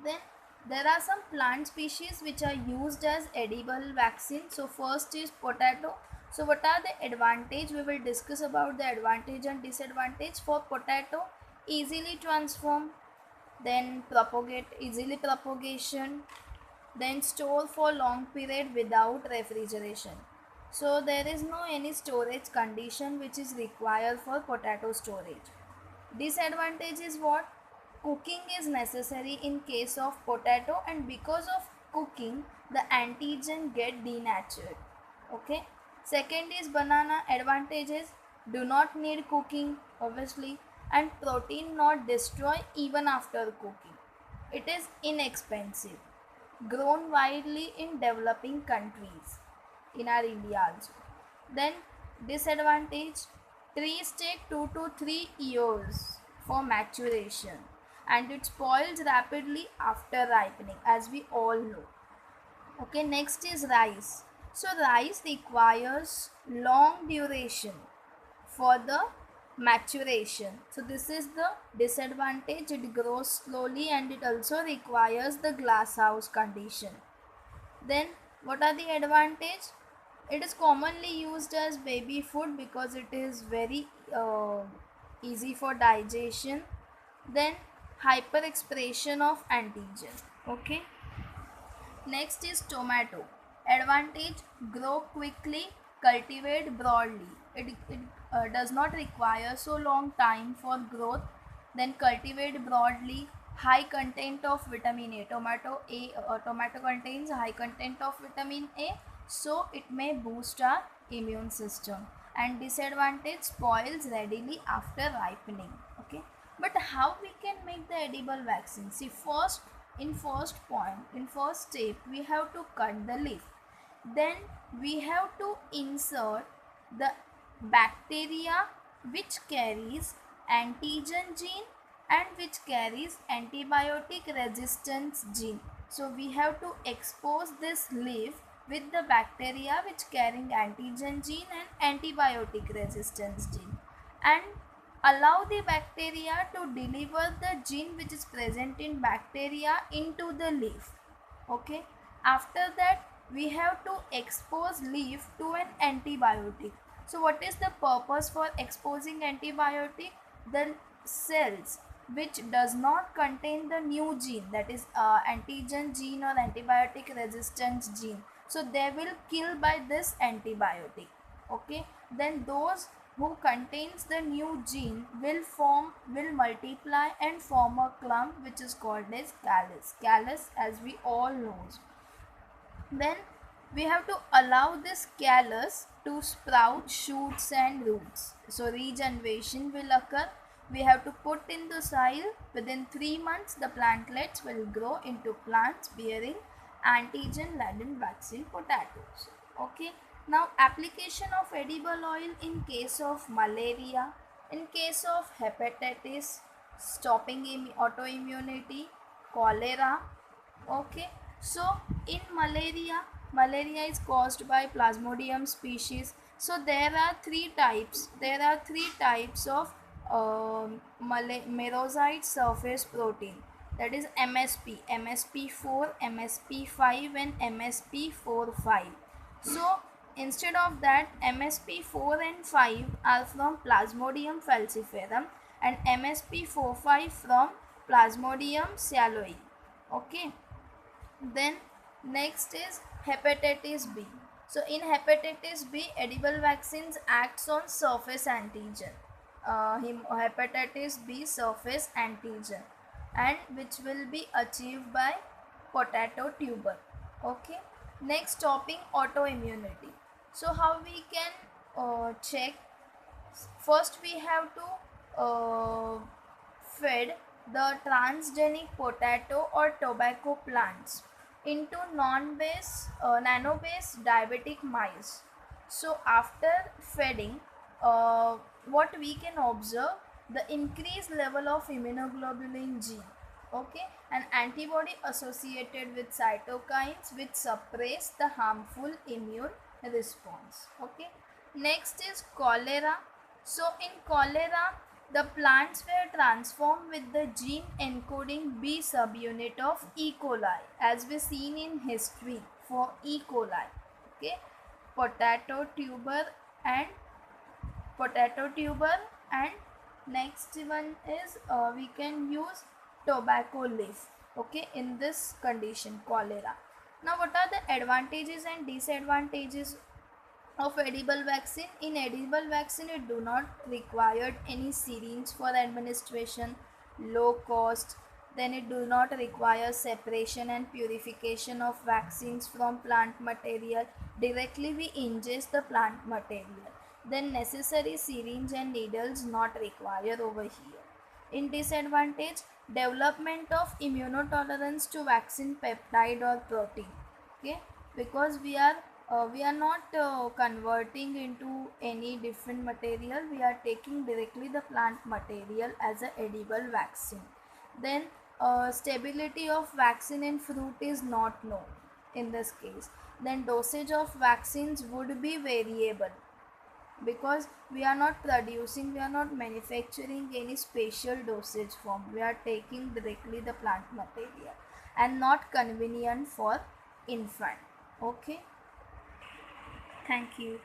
Then there are some plant species which are used as edible vaccine. So first is potato. So what are the advantage? We will discuss about the advantage and disadvantage for potato. Easily transform, then propagate, easily propagation, then store for long period without refrigeration. So there is no any storage condition which is required for potato storage. Disadvantage is what? Cooking is necessary in case of potato, and because of cooking the antigen get denatured. Okay. Second is banana. Advantages: do not need cooking obviously, and protein not destroy even after cooking. It is inexpensive, grown widely in developing countries, in our India also. Then disadvantage: trees take 2 to 3 years for maturation, and it spoils rapidly after ripening, as we all know. Okay, next is rice. So rice requires long duration for the maturation. So this is the disadvantage. It grows slowly and it also requires the glass house condition. Then what are the advantage? It is commonly used as baby food because it is very easy for digestion. Then hyper expression of antigen. Okay. Next is tomato. Advantage: grow quickly, cultivate broadly. It does not require so long time for growth. Then cultivate broadly. High content of vitamin A. Tomato contains high content of vitamin A, so it may boost our immune system. And disadvantage: spoils readily after ripening. Okay, but how we can make the edible vaccine? See, in first step we have to cut the leaf, then we have to insert the bacteria which carries antigen gene and which carries antibiotic resistance gene. So we have to expose this leaf with the bacteria which carrying antigen gene and antibiotic resistance gene, and allow the bacteria to deliver the gene which is present in bacteria into the leaf. Okay, after that we have to expose leaf to an antibiotic. So what is the purpose for exposing antibiotic? The cells which does not contain the new gene, that is antigen gene or antibiotic resistance gene, so they will kill by this antibiotic. Okay, then those who contains the new gene will multiply and form a clump which is called as callus, as we all knows. Then we have to allow this callus to sprout shoots and roots, so regeneration will occur. We have to put in the soil. Within 3 months the plantlets will grow into plants bearing antigen laden vaccine potatoes. Okay, now application of edible oil in case of malaria, in case of hepatitis, stopping autoimmunity, cholera. Okay, so in malaria is caused by plasmodium species. So there are three types of merozoite surface protein, that is MSP, MSP4, MSP5 and MSP45. So instead of that, MSP4 and 5 are from Plasmodium falciparum and MSP45 from Plasmodium psialoui. Okay, then next is hepatitis B. So in hepatitis B, edible vaccines acts on surface antigen, hepatitis B surface antigen, and which will be achieved by potato tuber. Okay, next topic, autoimmunity. So how we can check? First we have to fed the transgenic potato or tobacco plants into nano-based diabetic mice. So after feeding, what we can observe, the increased level of immunoglobulin G, okay, and antibody associated with cytokines which suppress the harmful immune response. Okay, next is cholera. So in cholera, The plants were transformed with the gene encoding B subunit of E. coli, as we seen in history for E. coli. Okay, potato tuber and potato tuber, and next one is we can use tobacco leaf. Okay, in this condition, cholera. Now, what are the advantages and disadvantages of edible vaccine? In edible vaccine, it do not require any syringe for administration, low cost. Then it do not require separation and purification of vaccines from plant material. Directly we ingest the plant material. Then necessary syringe and needles not required over here. In disadvantage, development of immunotolerance to vaccine peptide or protein. Okay, because we are not converting into any different material, we are taking directly the plant material as a edible vaccine. Then stability of vaccine in fruit is not known in this case. Then dosage of vaccines would be variable, because we are not producing, we are not manufacturing any special dosage form, we are taking directly the plant material and not convenient for infant. Okay, thank you.